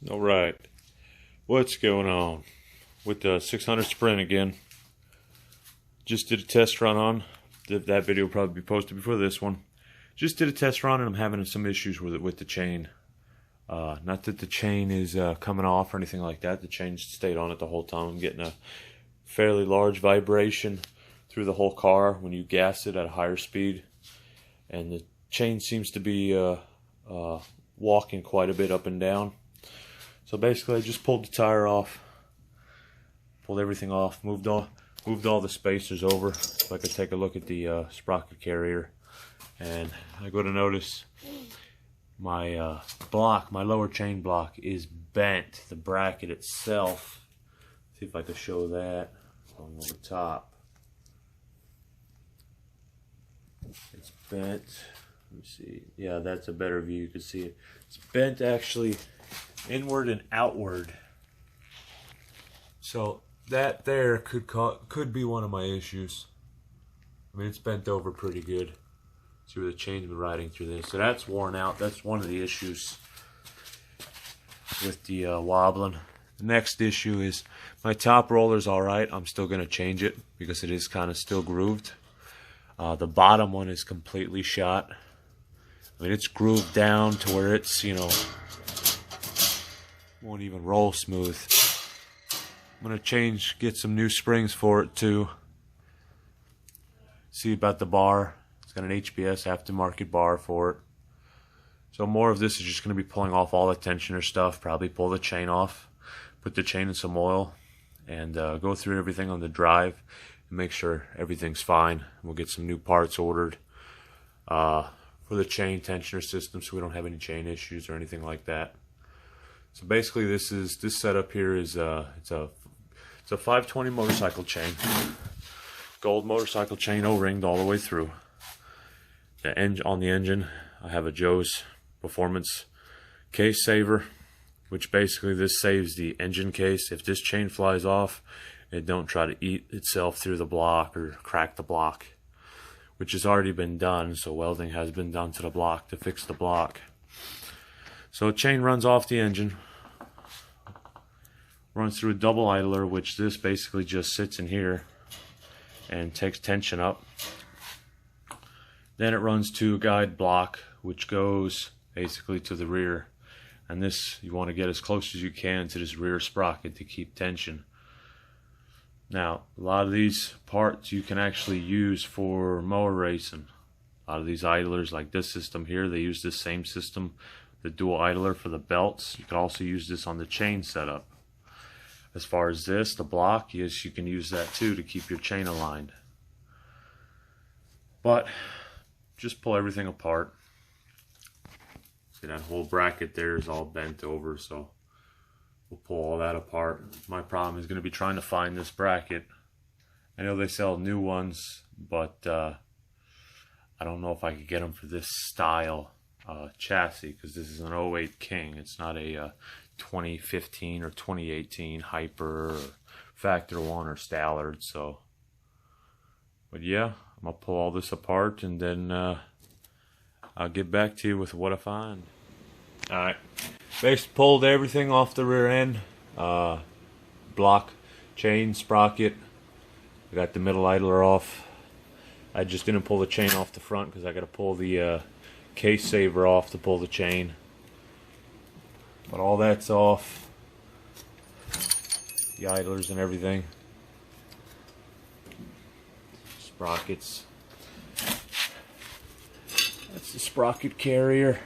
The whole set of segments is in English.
Alright, what's going on with the 600 Sprint again? Just did a test run on. That video will probably be posted before this one. Just did a test run and I'm having some issues with it with the chain. Not that the chain is coming off or anything like that. The chain stayed on it the whole time. I'm getting a fairly large vibration through the whole car when you gas it at a higher speed. And the chain seems to be walking quite a bit up and down. So basically I just pulled the tire off, pulled everything off, moved all the spacers over so I could take a look at the sprocket carrier. And I go to notice my block, my lower chain block is bent. The bracket itself, see if I can show that on the top. It's bent. Let me see. Yeah, that's a better view. You can see it. It's bent actually inward and outward. So that there could be one of my issues. I mean, it's bent over pretty good. See where the chain's been riding through this. So that's worn out. That's one of the issues with the wobbling. The next issue is my top roller's alright. I'm still going to change it because it is kind of still grooved. The bottom one is completely shot. I mean, it's grooved down to where it's, you know, won't even roll smooth. I'm going to get some new springs for it too. See about the bar. It's got an HPS aftermarket bar for it. So more of this is just going to be pulling off all the tensioner stuff. Probably pull the chain off, put the chain in some oil, and go through everything on the drive and make sure everything's fine. We'll get some new parts ordered for the chain tensioner system so we don't have any chain issues or anything like that. So basically this setup here is it's a 520 motorcycle chain, gold motorcycle chain O-ringed all the way through. On the engine I have a Joe's Performance case saver, which basically this saves the engine case. If this chain flies off, it don't try to eat itself through the block or crack the block, which has already been done. So welding has been done to the block to fix the block. So a chain runs off the engine, runs through a double idler, which this basically just sits in here and takes tension up. Then it runs to a guide block, which goes basically to the rear. And this, you want to get as close as you can to this rear sprocket to keep tension. Now, a lot of these parts you can actually use for mower racing. A lot of these idlers, like this system here, they use this same system, the dual idler for the belts. You can also use this on the chain setup. As far as this, the block, yes, you can use that too to keep your chain aligned. But just pull everything apart. See, that whole bracket there is all bent over, so we'll pull all that apart. My problem is going to be trying to find this bracket. I know they sell new ones, but I don't know if I could get them for this style chassis, because this is an '08 King. It's not a 2015 or 2018 Hyper or Factor 1 or Stallard. So, but yeah, I'm going to pull all this apart and then I'll get back to you with what I find. Alright, basically pulled everything off the rear end, block, chain, sprocket. I got the middle idler off. I just didn't pull the chain off the front because I got to pull the case saver off to pull the chain. But all that's off. The idlers and everything. Sprockets. That's the sprocket carrier.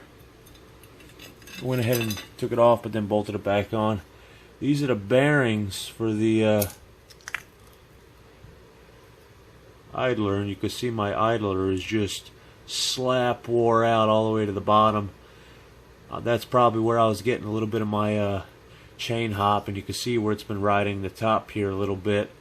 Went ahead and took it off, but then bolted it back on. These are the bearings for the idler, and you can see my idler is just slap wore out all the way to the bottom. That's probably where I was getting a little bit of my chain hop, and you can see where it's been riding the top here a little bit.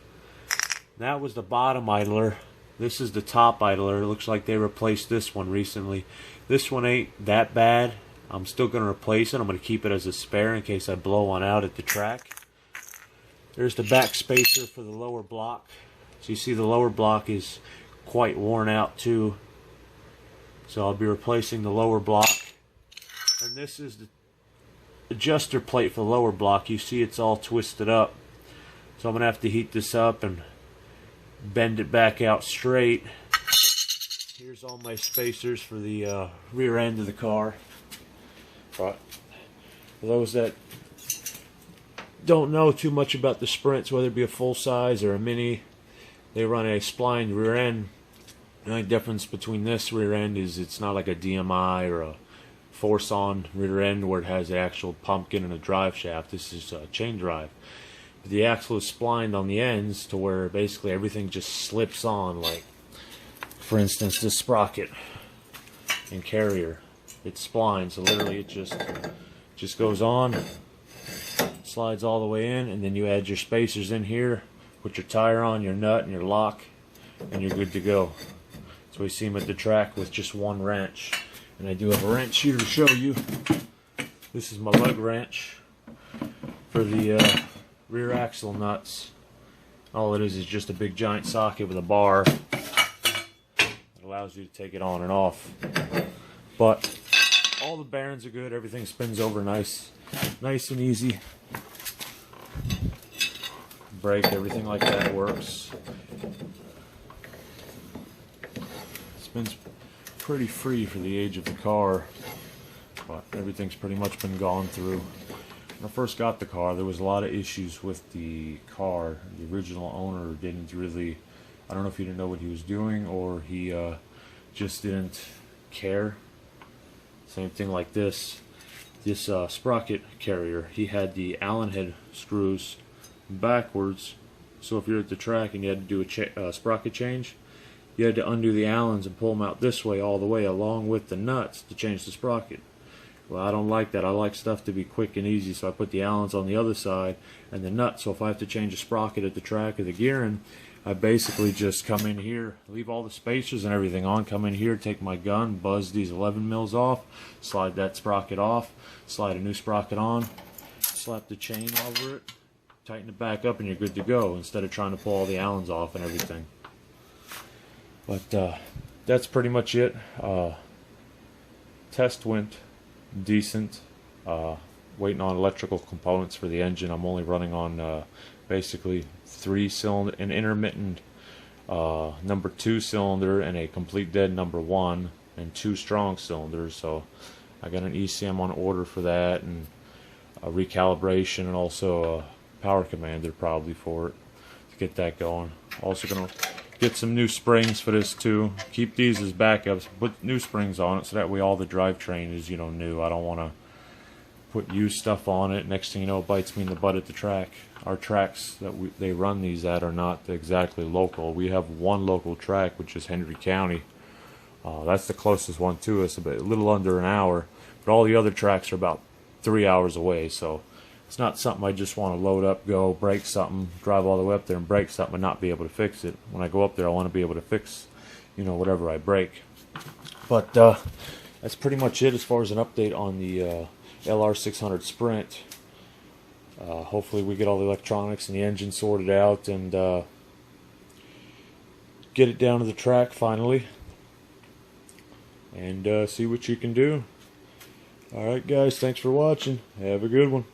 That was the bottom idler. This is the top idler. It looks like they replaced this one recently. This one ain't that bad. I'm still going to replace it. I'm going to keep it as a spare in case I blow one out at the track. There's the back spacer for the lower block. So you see the lower block is quite worn out too. So I'll be replacing the lower block. And this is the adjuster plate for the lower block. You see it's all twisted up. So I'm going to have to heat this up and bend it back out straight. Here's all my spacers for the rear end of the car. But for those that don't know too much about the Sprints, whether it be a full size or a mini, they run a splined rear end. The only difference between this rear end is it's not like a DMI or a force-on rear end where it has an actual pumpkin and a drive shaft. This is a chain drive. But the axle is splined on the ends to where basically everything just slips on. Like, for instance, this sprocket and carrier. It's splined, so literally it just goes on, slides all the way in, and then you add your spacers in here, put your tire on, your nut, and your lock, and you're good to go. So we see them at the track with just one wrench. And I do have a wrench here to show you. This is my lug wrench for the rear axle nuts. All it is just a big giant socket with a bar that allows you to take it on and off. But all the bearings are good. Everything spins over nice and easy. Brake, everything like that works. Spins pretty free for the age of the car, but everything's pretty much been gone through. When I first got the car, there was a lot of issues with the car. The original owner didn't really, I don't know if he didn't know what he was doing or he just didn't care. Same thing like this sprocket carrier. He had the Allen head screws backwards, so if you're at the track and you had to do a sprocket change, you had to undo the Allens and pull them out this way all the way along with the nuts to change the sprocket. Well, I don't like that. I like stuff to be quick and easy, so I put the Allens on the other side and the nuts. So if I have to change a sprocket at the track or the gearing, I basically just come in here, leave all the spacers and everything on, come in here, take my gun, buzz these 11 mils off, slide that sprocket off, slide a new sprocket on, slap the chain over it, tighten it back up, and you're good to go instead of trying to pull all the Allens off and everything. But that's pretty much it. Test went decent. Waiting on electrical components for the engine. I'm only running on basically 3-cylinder, an intermittent number 2 cylinder and a complete dead number 1 and 2 strong cylinders. So I got an ECM on order for that and a recalibration and also a power commander probably for it to get that going. Also gonna get some new springs for this too. Keep these as backups. Put new springs on it so that way all the drivetrain is, you know, new. I don't want to put used stuff on it. Next thing you know, it bites me in the butt at the track. Our tracks that they run these at are not exactly local. We have one local track, which is Henry County. That's the closest one to us, a little under an hour. But all the other tracks are about 3 hours away, so it's not something I just want to load up, go, break something, drive all the way up there and break something and not be able to fix it. When I go up there, I want to be able to fix, you know, whatever I break. But that's pretty much it as far as an update on the LR600 Sprint. Hopefully we get all the electronics and the engine sorted out and get it down to the track finally and see what you can do. Alright guys, thanks for watching. Have a good one.